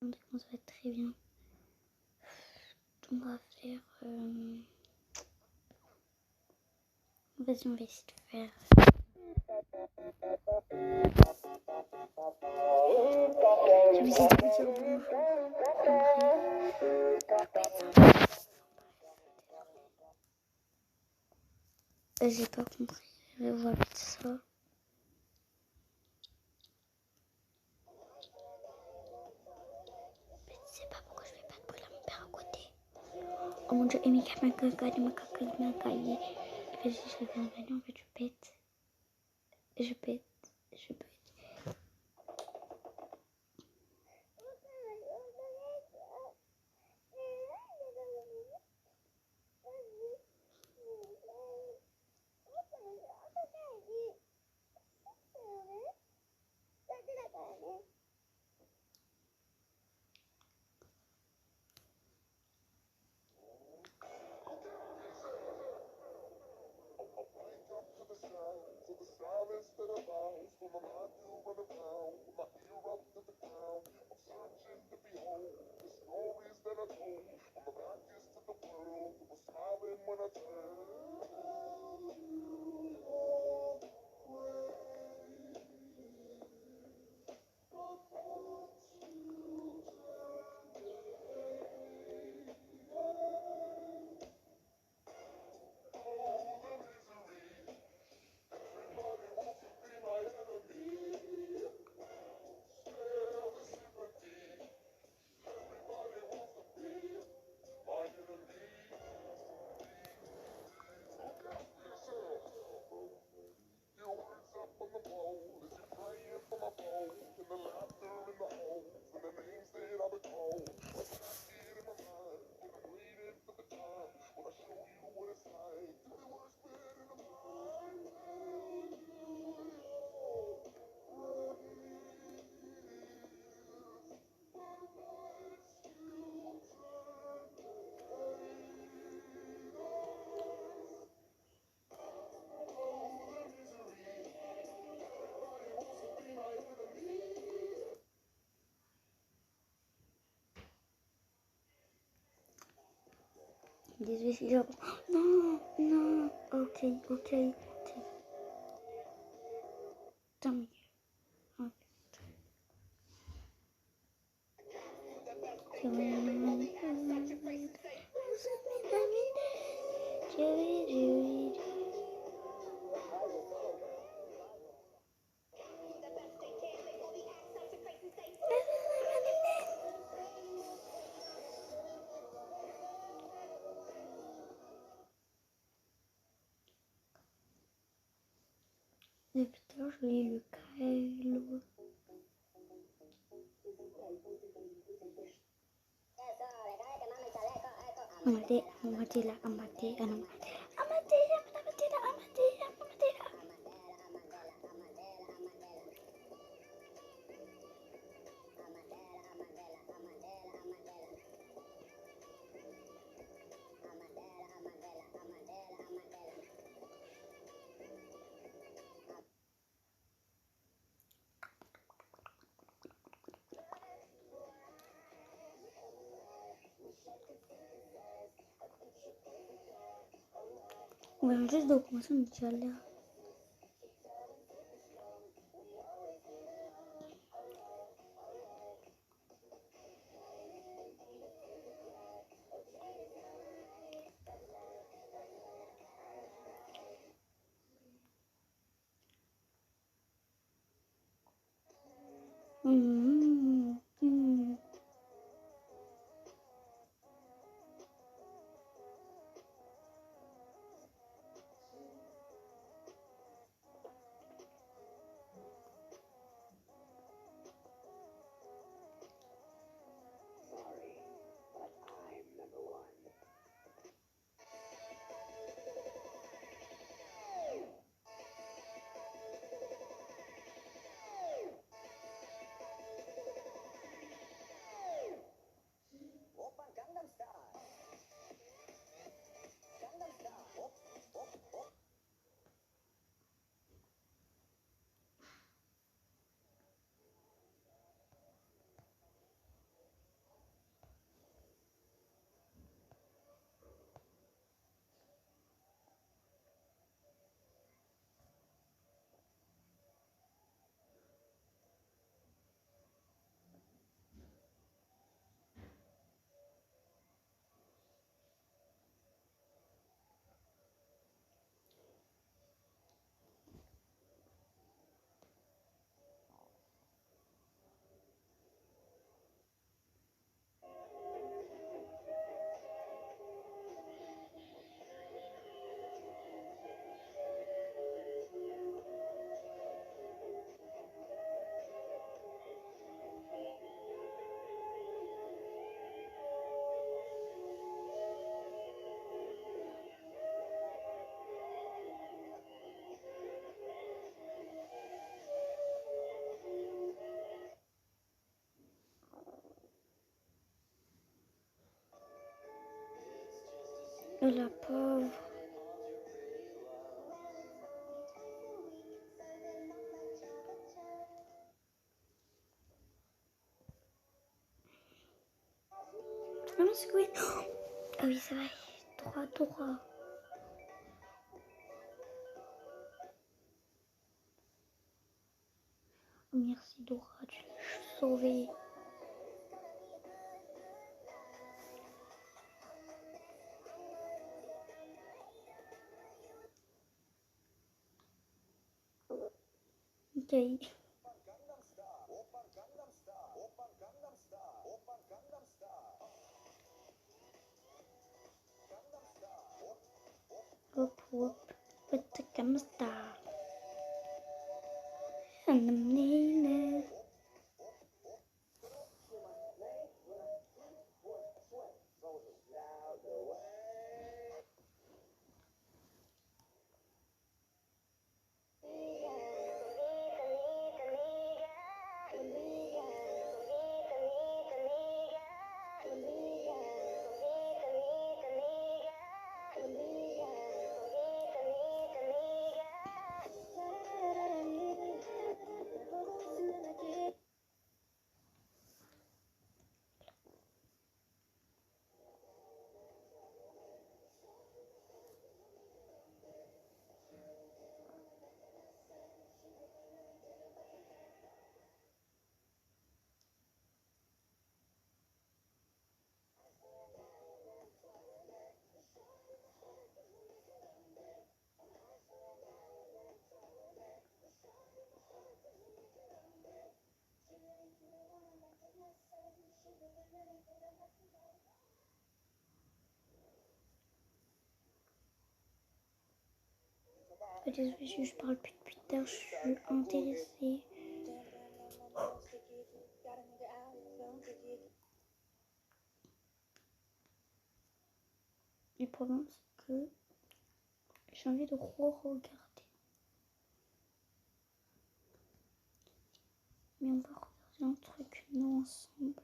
Ça va être très bien. On va faire... Vas-y, on va essayer de faire... Je vais essayer de vous dire bonjour. J'ai pas compris. Je vais voir vite ça. Je sais pas pourquoi je fais pas de bruit là, mon père à côté. Oh mon dieu, et mes caméras, vas-y, je vais faire un en fait, je pète. Je pète. Désolé, c'est genre... Non, ok. Tant mieux. Et putain, je lis le Kylo. Amatela. On va juste de commencer un petit là. Oh la pauvre. Ah non, c'est oui. Ah oui, c'est vrai. Droit, droit. Oh, merci Dora, tu l'as sauvée. Ok. Hop, hop. Put the camera star. And the name. Désolée, je parle plus depuis tout à l'heure, je suis intéressée. Le problème, c'est que j'ai envie de re-regarder. Mais on va regarder un truc, nous, ensemble.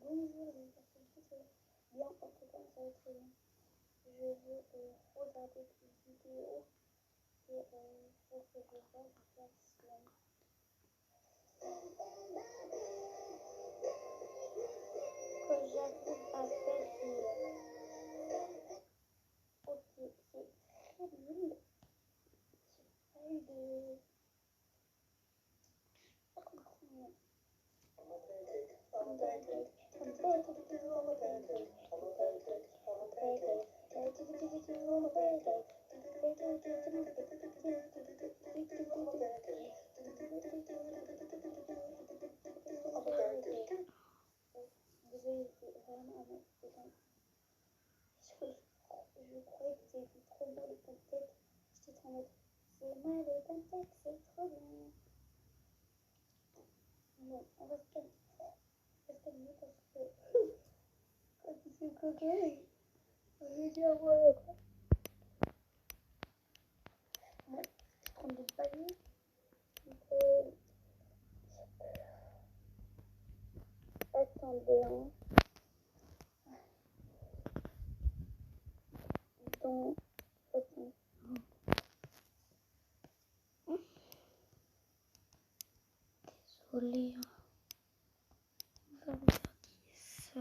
Bonjour les personnes, bien en tout cas ça va très bien. Je veux regarder plus vidéos et faut que je vois la semaine. Que j'arrive à faire ok, c'est très nul. J'ai pas eu de... Désolée, c'est vraiment un mec. Je croyais que c'était trop beau les pancakes. J'étais en mode, c'est moi les pancakes, c'est trop bien. Bon, on va se calmer. On va se calmer parce que quand il fait coco, je vais dire voilà quoi. Ouais, prendre des paniers. Attendez, hein. Désolée. On va regarder ça.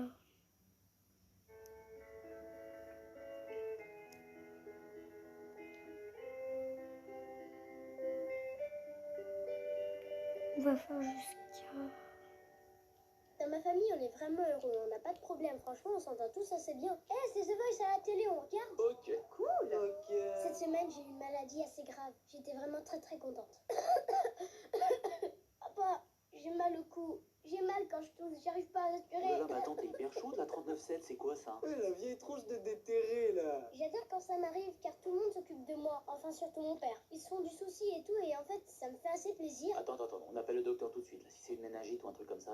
On va faire jusqu'à... Dans ma famille, on est vraiment heureux. On n'a pas de problème. Franchement, on s'entend tous assez bien. Eh, c'est The Voice à la télé, on regarde? Ok, cool. Ok. Cette semaine, j'ai eu une maladie assez grave. J'étais vraiment très contente. Papa, j'ai mal au cou. J'ai mal quand je tousse. J'arrive pas à respirer. Mais attends, t'es hyper chaude, la 39,7, c'est quoi ça? Ouais, la vieille tronche de déterré, là. J'adore quand ça m'arrive car tout le monde s'occupe de moi. Enfin, surtout mon père. Ils se font du souci et tout. Et en fait, ça me fait assez plaisir. Attends, on appelle le docteur tout de suite, là. Si c'est une méningite ou un truc comme ça...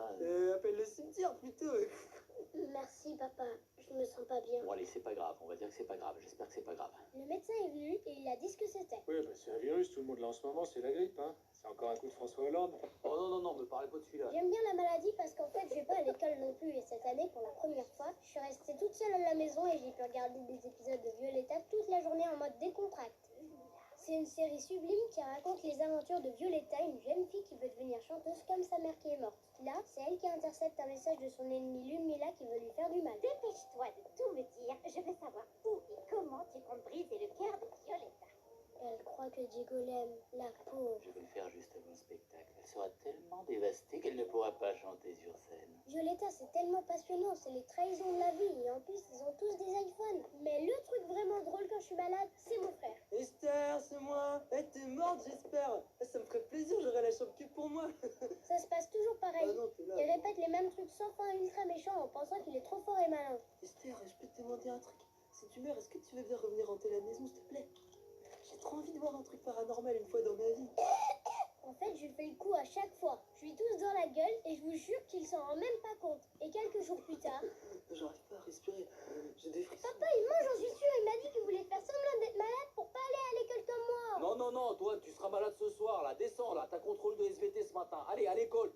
Appelle le cimetière, plutôt. Merci, papa. Je me sens pas bien. Bon, allez, c'est pas grave, on va dire que c'est pas grave. J'espère que c'est pas grave. Le médecin est venu et il a dit ce que c'était. Oui, bah c'est un virus, tout le monde l'a en ce moment, c'est la grippe, hein. C'est encore un coup de François Hollande. Oh non, me parlez pas de celui-là. J'aime bien la maladie parce qu'en fait, je vais pas à l'école non plus. Et cette année, pour la première fois, je suis restée toute seule à la maison et j'ai pu regarder des épisodes de Violetta toute la journée en mode décontracté. C'est une série sublime qui raconte les aventures de Violetta, une jeune fille qui veut devenir chanteuse comme sa mère qui est morte. Là, c'est elle qui intercepte un message de son ennemi Lumila qui veut lui faire du mal. Dépêche-toi de tout me dire. Je veux savoir où et comment tu comptes briser le cœur de Violetta. Elle croit que Diego l'aime, la pauvre. Je vais le faire juste avant le spectacle. Elle sera tellement dévastée qu'elle ne pourra pas chanter sur scène. Violetta, c'est tellement passionnant, c'est les trahisons de la vie. Et en plus, ils ont tous des iPhones. Mais le truc vraiment drôle quand je suis malade, c'est mon frère. Esther, c'est moi. Eh, t'es morte, j'espère. Ça me ferait plaisir, j'aurais la chambre que pour moi. Ça se passe toujours pareil. Ah non, t'es là. Il répète les mêmes trucs sans fin ultra méchant en pensant qu'il est trop fort et malin. Esther, je peux te demander un truc? Si tu meurs, est-ce que tu veux bien revenir hanter la maison, s'il te plaît? J'ai trop envie de voir un truc paranormal une fois dans ma vie. En fait, je fais le coup à chaque fois. Je lui tousse dans la gueule et je vous jure qu'il s'en rend même pas compte. Et quelques jours plus tard... J'arrive pas à respirer. J'ai des frissons. Papa, moi j'en suis sûre, il m'a dit qu'il voulait faire semblant d'être malade pour pas aller à l'école comme moi. Non, toi, tu seras malade ce soir, là. Descends, là. T'as contrôle de SVT ce matin. Allez, à l'école.